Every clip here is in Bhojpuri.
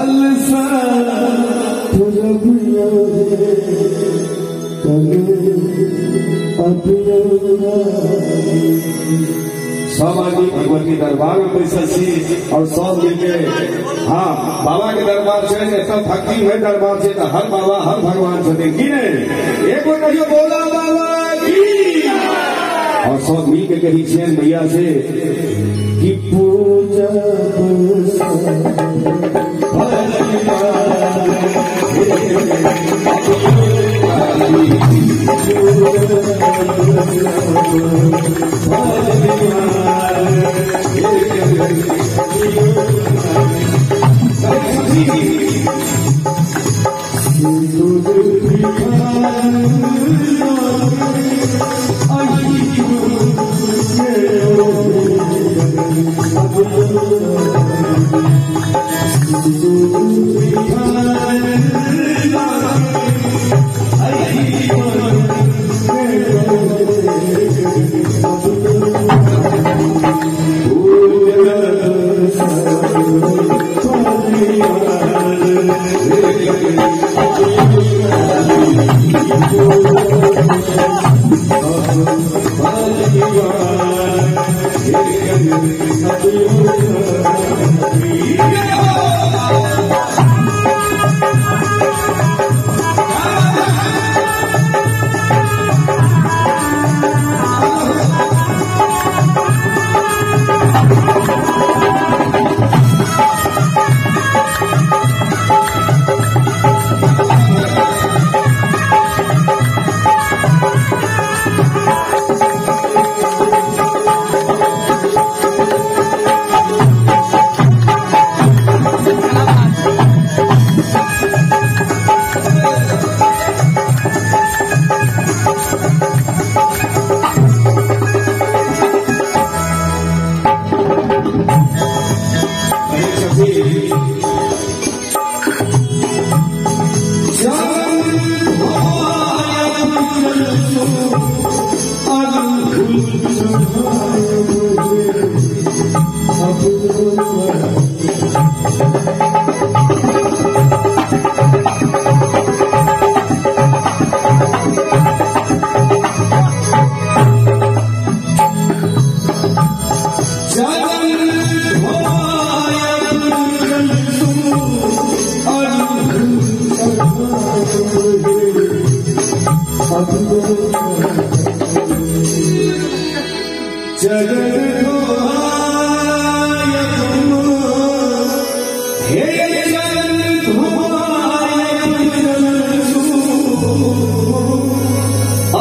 जलसा रबिया सब आदमी भगवान के दरबार में बैसल सी और सब मिलके हाँ बाबा के दरबार से सब भक्ति है दरबार से हर बाबा हर भगवान से देखी नहीं एक बार कहियो बोला बाबा की और सब मिल के कही चैन भैया से कि पूजा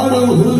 और